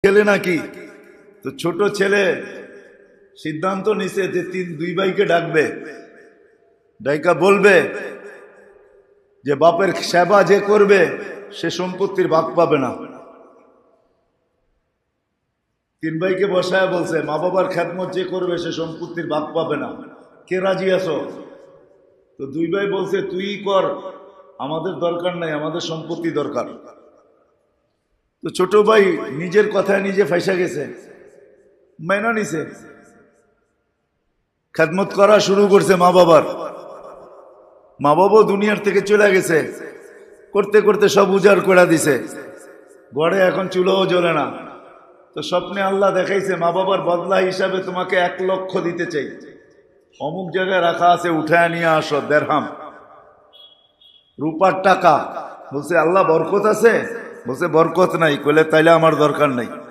ছেলে নাকি, তো ছোট ছেলে সিদ্ধান্ত নিছে যে দুই ভাইকে ডাকবে, ডাইকা বলবে যে বাপের সেবা যে করবে সে সম্পত্তির ভাগ পাবে না। তিন ভাইকে বসায় বলছে মা বাবার খেদমত যে করবে সে সম্পত্তির ভাগ পাবে না, কে রাজি আছো? তো দুই ভাই বলছে তুই কর, আমাদের দরকার নাই, আমাদের সম্পত্তি দরকার। তো ছোট ভাই নিজের কথায় নিজে ফাইসা গেছে, মাইনা নিছে, খেদমত করা শুরু করছে মা বাবার। মা বাবাও দুনিয়ার থেকে চলে গেছে, করতে করতে সব উজাড় করে দিছে, ঘরে এখন চুলোও জ্বলে না। তো স্বপ্নে আল্লাহ দেখাইছে মা বাবার বদলা হিসাবে তোমাকে 1 লক্ষ দিতে চাই, অমুক জায়গায় রাখা আছে, উঠায় নিয়ে আসো, দেড়হাম রূপার টাকা। বলছে আল্লাহ বরকত আছে? বলছে বরকত নাই। কইলে তাইলে আমার দরকার নাই।